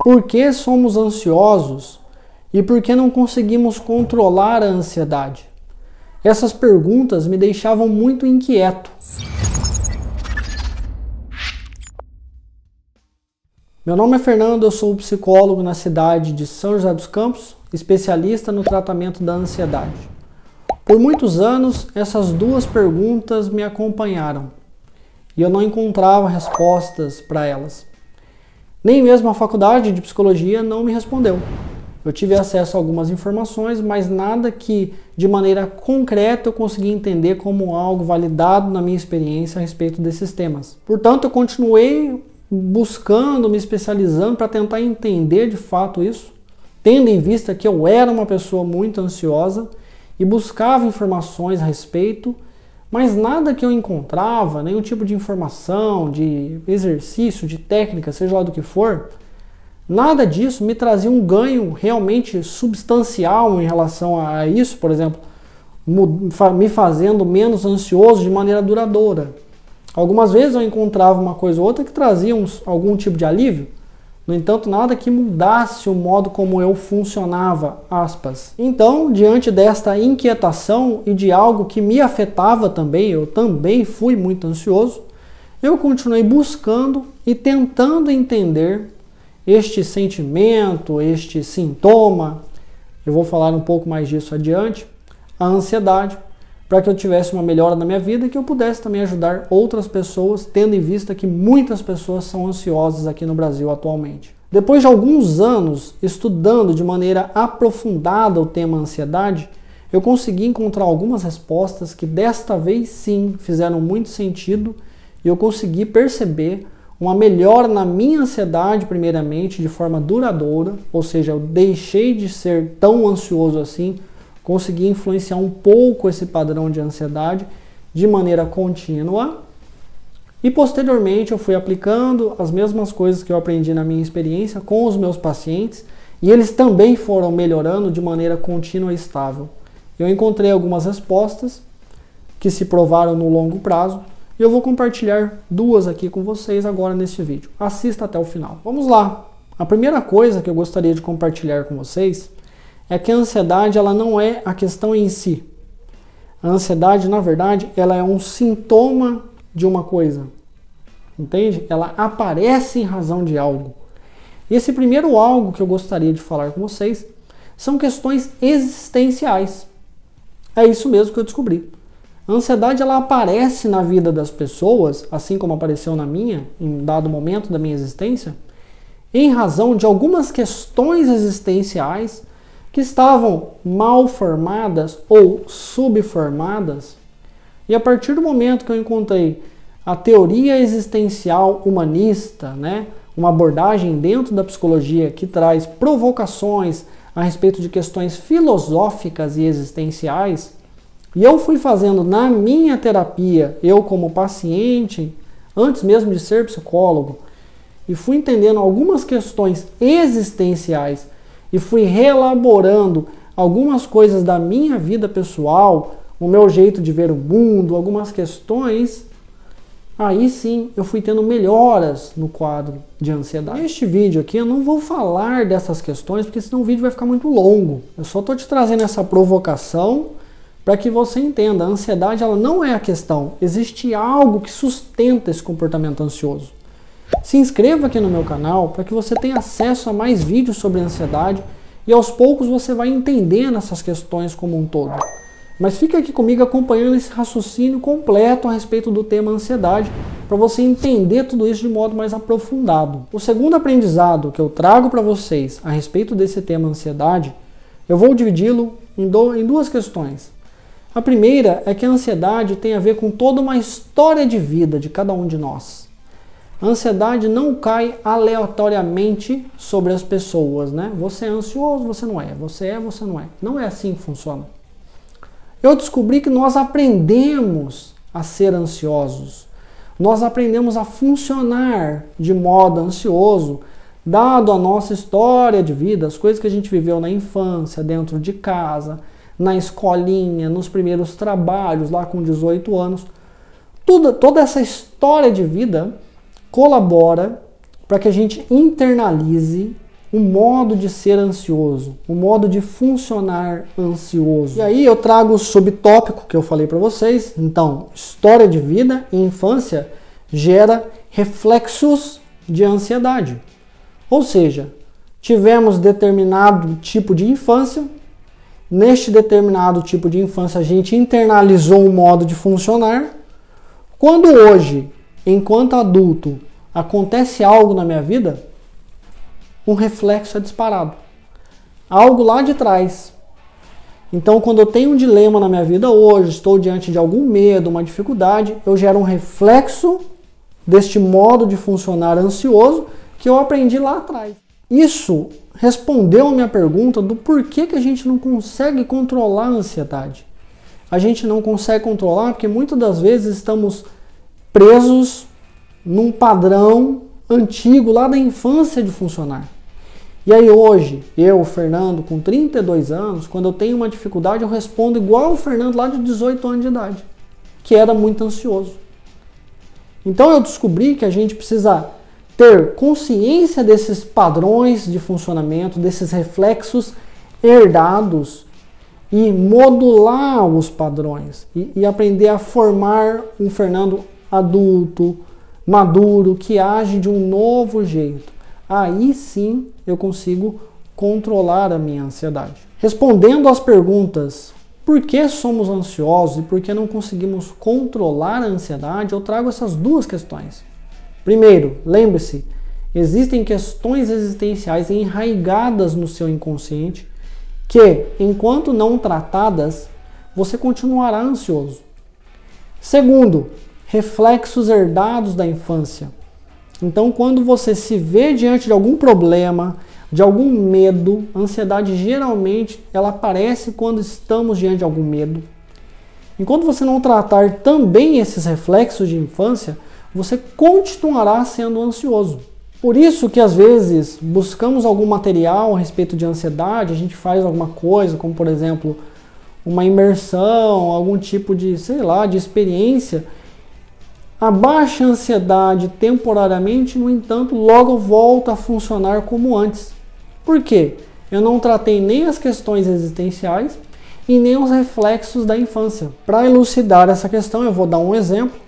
Por que somos ansiosos e por que não conseguimos controlar a ansiedade? Essas perguntas me deixavam muito inquieto. Meu nome é Fernando, eu sou psicólogo na cidade de São José dos Campos, especialista no tratamento da ansiedade. Por muitos anos, essas duas perguntas me acompanharam e eu não encontrava respostas para elas. Nem mesmo a faculdade de psicologia não me respondeu. Eu tive acesso a algumas informações, mas nada que de maneira concreta eu consegui entender como algo validado na minha experiência a respeito desses temas. Portanto, eu continuei buscando, me especializando para tentar entender de fato isso, tendo em vista que eu era uma pessoa muito ansiosa e buscava informações a respeito, mas nada que eu encontrava, nenhum tipo de informação, de exercício, de técnica, seja lá do que for, nada disso me trazia um ganho realmente substancial em relação a isso, por exemplo, me fazendo menos ansioso de maneira duradoura. Algumas vezes eu encontrava uma coisa ou outra que trazia algum tipo de alívio, no entanto, nada que mudasse o modo como eu funcionava, aspas. Então, diante desta inquietação e de algo que me afetava também, eu também fui muito ansioso, eu continuei buscando e tentando entender este sentimento, este sintoma, eu vou falar um pouco mais disso adiante, a ansiedade, para que eu tivesse uma melhora na minha vida e que eu pudesse também ajudar outras pessoas, tendo em vista que muitas pessoas são ansiosas aqui no Brasil atualmente. Depois de alguns anos estudando de maneira aprofundada o tema ansiedade, eu consegui encontrar algumas respostas que desta vez sim fizeram muito sentido e eu consegui perceber uma melhora na minha ansiedade, primeiramente, de forma duradoura, ou seja, eu deixei de ser tão ansioso assim, consegui influenciar um pouco esse padrão de ansiedade de maneira contínua e posteriormente eu fui aplicando as mesmas coisas que eu aprendi na minha experiência com os meus pacientes e eles também foram melhorando de maneira contínua e estável. Eu encontrei algumas respostas que se provaram no longo prazo e eu vou compartilhar duas aqui com vocês agora neste vídeo. Assista até o final. Vamos lá! A primeira coisa que eu gostaria de compartilhar com vocês é que a ansiedade ela não é a questão em si. A ansiedade, na verdade, ela é um sintoma de uma coisa. Entende? Ela aparece em razão de algo. E esse primeiro algo que eu gostaria de falar com vocês são questões existenciais. É isso mesmo que eu descobri. A ansiedade ela aparece na vida das pessoas, assim como apareceu na minha, em dado momento da minha existência, em razão de algumas questões existenciais que estavam mal formadas ou subformadas, e a partir do momento que eu encontrei a teoria existencial humanista, uma abordagem dentro da psicologia que traz provocações a respeito de questões filosóficas e existenciais, e eu fui fazendo na minha terapia, eu como paciente, antes mesmo de ser psicólogo, e fui entendendo algumas questões existenciais e fui reelaborando algumas coisas da minha vida pessoal, o meu jeito de ver o mundo, algumas questões, aí sim eu fui tendo melhoras no quadro de ansiedade. Neste vídeo aqui eu não vou falar dessas questões, porque senão o vídeo vai ficar muito longo. Eu só estou te trazendo essa provocação para que você entenda. A ansiedade ela não é a questão, existe algo que sustenta esse comportamento ansioso. Se inscreva aqui no meu canal para que você tenha acesso a mais vídeos sobre ansiedade e aos poucos você vai entendendo essas questões como um todo. Mas fica aqui comigo acompanhando esse raciocínio completo a respeito do tema ansiedade para você entender tudo isso de modo mais aprofundado. O segundo aprendizado que eu trago para vocês a respeito desse tema ansiedade, eu vou dividi-lo em duas questões. A primeira é que a ansiedade tem a ver com toda uma história de vida de cada um de nós. A ansiedade não cai aleatoriamente sobre as pessoas, Você é ansioso, você não é. Você não é. Não é assim que funciona. Eu descobri que nós aprendemos a ser ansiosos. Nós aprendemos a funcionar de modo ansioso, dado a nossa história de vida, as coisas que a gente viveu na infância, dentro de casa, na escolinha, nos primeiros trabalhos, lá com 18 anos. Toda essa história de vida colabora para que a gente internalize o modo de ser ansioso, o modo de funcionar ansioso. E aí eu trago o subtópico que eu falei para vocês. Então, história de vida e infância gera reflexos de ansiedade. Ou seja, tivemos determinado tipo de infância. Neste determinado tipo de infância, a gente internalizou um modo de funcionar. Quando hoje, enquanto adulto, acontece algo na minha vida, um reflexo é disparado. Algo lá de trás. Então, quando eu tenho um dilema na minha vida hoje, estou diante de algum medo, uma dificuldade, eu gero um reflexo deste modo de funcionar ansioso que eu aprendi lá atrás. Isso respondeu a minha pergunta do porquê que a gente não consegue controlar a ansiedade. A gente não consegue controlar porque muitas das vezes estamos presos num padrão antigo lá da infância de funcionar. E aí hoje, eu, Fernando, com 32 anos, quando eu tenho uma dificuldade, eu respondo igual o Fernando lá de 18 anos de idade, que era muito ansioso. Então eu descobri que a gente precisa ter consciência desses padrões de funcionamento, desses reflexos herdados e modular os padrões e aprender a formar um Fernando adulto, maduro, que age de um novo jeito. Aí sim eu consigo controlar a minha ansiedade. Respondendo às perguntas por que somos ansiosos e por que não conseguimos controlar a ansiedade, eu trago essas duas questões. Primeiro, lembre-se, existem questões existenciais enraigadas no seu inconsciente que, enquanto não tratadas, você continuará ansioso. Segundo, reflexos herdados da infância. Então, quando você se vê diante de algum problema, de algum medo, a ansiedade geralmente ela aparece quando estamos diante de algum medo. Enquanto você não tratar também esses reflexos de infância, você continuará sendo ansioso. Por isso que às vezes buscamos algum material a respeito de ansiedade, a gente faz alguma coisa, como por exemplo, uma imersão, algum tipo de, de experiência, abaixa a ansiedade temporariamente, no entanto, logo volta a funcionar como antes. Por quê? Eu não tratei nem as questões existenciais e nem os reflexos da infância. Para elucidar essa questão, eu vou dar um exemplo.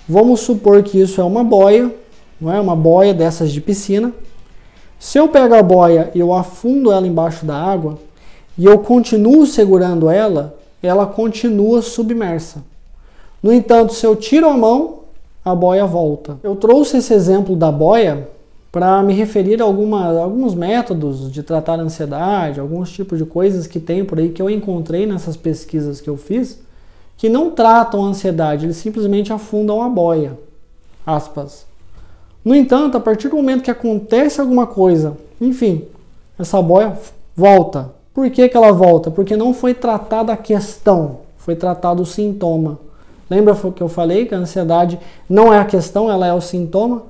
Vamos supor que isso é uma boia, não é? Uma boia dessas de piscina. Se eu pego a boia e eu afundo ela embaixo da água e eu continuo segurando ela, ela continua submersa. No entanto, se eu tiro a mão, a boia volta. Eu trouxe esse exemplo da boia para me referir a alguns métodos de tratar a ansiedade, alguns tipos de coisas que tem por aí que eu encontrei nessas pesquisas que eu fiz, que não tratam a ansiedade, eles simplesmente afundam a boia, aspas. No entanto, a partir do momento que acontece alguma coisa, enfim, essa boia volta. Por que ela volta? Porque não foi tratada a questão, foi tratado o sintoma. Lembra que eu falei que a ansiedade não é a questão, ela é o sintoma?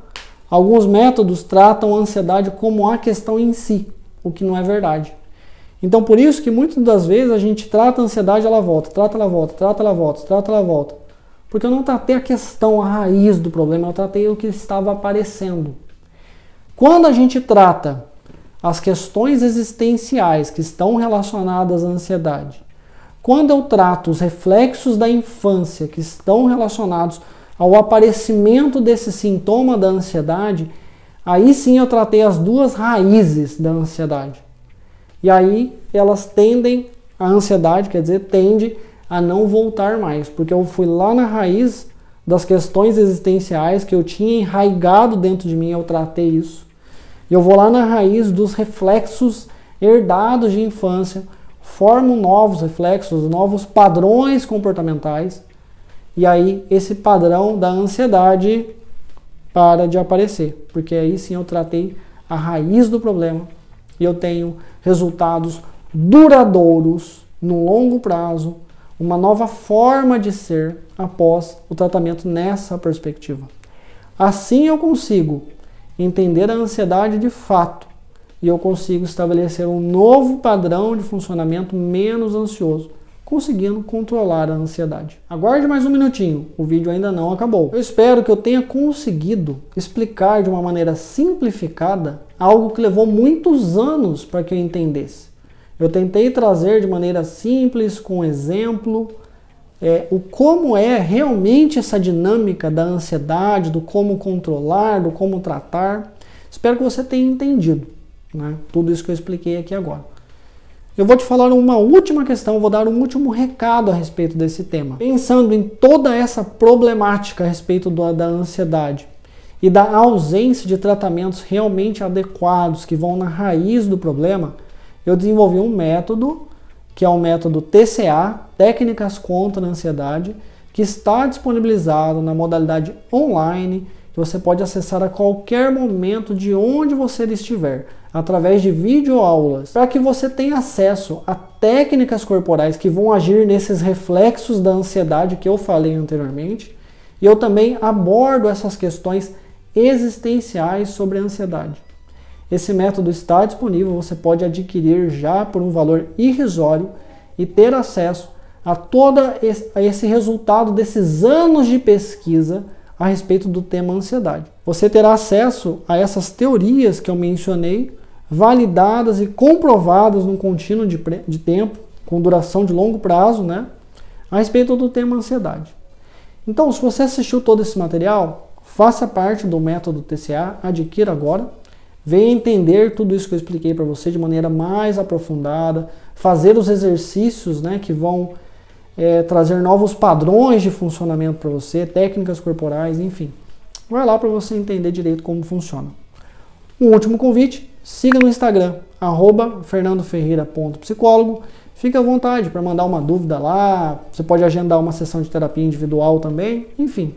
Alguns métodos tratam a ansiedade como a questão em si, o que não é verdade. Então, por isso que muitas das vezes a gente trata a ansiedade, ela volta, trata, ela volta, trata, ela volta, trata, ela volta. Porque eu não tratei a questão, a raiz do problema, eu tratei o que estava aparecendo. Quando a gente trata as questões existenciais que estão relacionadas à ansiedade, quando eu trato os reflexos da infância que estão relacionados ao aparecimento desse sintoma da ansiedade, aí sim eu tratei as duas raízes da ansiedade. E aí elas tendem, a ansiedade, quer dizer, tende a não voltar mais, porque eu fui lá na raiz das questões existenciais que eu tinha enraigado dentro de mim, eu tratei isso. E eu vou lá na raiz dos reflexos herdados de infância, formo novos reflexos, novos padrões comportamentais, e aí esse padrão da ansiedade para de aparecer, porque aí sim eu tratei a raiz do problema e eu tenho resultados duradouros no longo prazo, uma nova forma de ser após o tratamento nessa perspectiva. Assim eu consigo entender a ansiedade de fato e eu consigo estabelecer um novo padrão de funcionamento menos ansioso, conseguindo controlar a ansiedade. Aguarde mais um minutinho, o vídeo ainda não acabou. Eu espero que eu tenha conseguido explicar de uma maneira simplificada algo que levou muitos anos para que eu entendesse. Eu tentei trazer de maneira simples, com exemplo, o como é realmente essa dinâmica da ansiedade, do como controlar, do como tratar. Espero que você tenha entendido, né, tudo isso que eu expliquei aqui agora. Eu vou te falar uma última questão, vou dar um último recado a respeito desse tema. Pensando em toda essa problemática a respeito da ansiedade e da ausência de tratamentos realmente adequados que vão na raiz do problema, eu desenvolvi um método, que é o método TCA, Técnicas contra a Ansiedade, que está disponibilizado na modalidade online, que você pode acessar a qualquer momento de onde você estiver, através de videoaulas, para que você tenha acesso a técnicas corporais que vão agir nesses reflexos da ansiedade que eu falei anteriormente. E eu também abordo essas questões existenciais sobre a ansiedade. Esse método está disponível, você pode adquirir já por um valor irrisório e ter acesso a todo esse resultado desses anos de pesquisa a respeito do tema ansiedade. Você terá acesso a essas teorias que eu mencionei, validadas e comprovadas num contínuo de tempo, com duração de longo prazo, né, a respeito do tema ansiedade. Então, se você assistiu todo esse material, faça parte do método TCA, adquira agora, venha entender tudo isso que eu expliquei para você de maneira mais aprofundada, fazer os exercícios, né, que vão trazer novos padrões de funcionamento para você, técnicas corporais, enfim. Vai lá para você entender direito como funciona. Um último convite, siga no Instagram, @fernandoferreira.psicólogo. Fique à vontade para mandar uma dúvida lá, você pode agendar uma sessão de terapia individual também, enfim.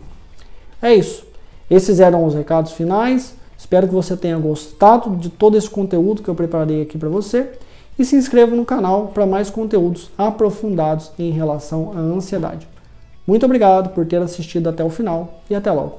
É isso. Esses eram os recados finais. Espero que você tenha gostado de todo esse conteúdo que eu preparei aqui para você. E se inscreva no canal para mais conteúdos aprofundados em relação à ansiedade. Muito obrigado por ter assistido até o final e até logo.